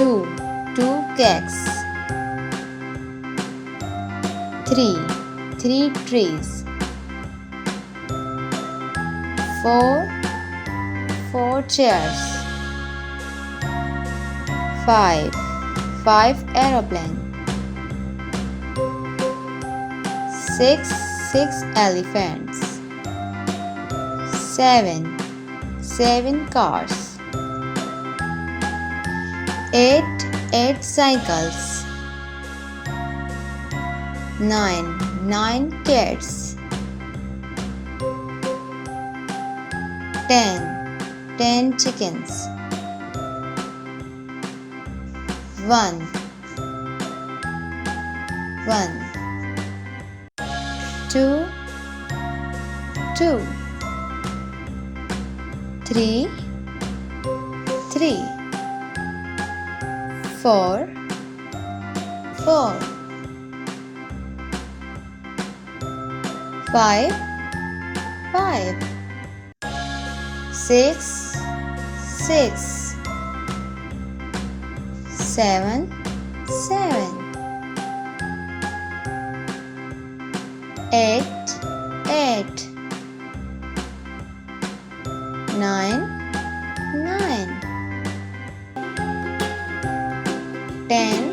2 cakes. 3 trees. 4 chairs. 5 aeroplane. 6 elephants. 7 cars. 8 cycles. 9 cats. 10 chickens. 1 2 3 4 5 6 7 8 9 10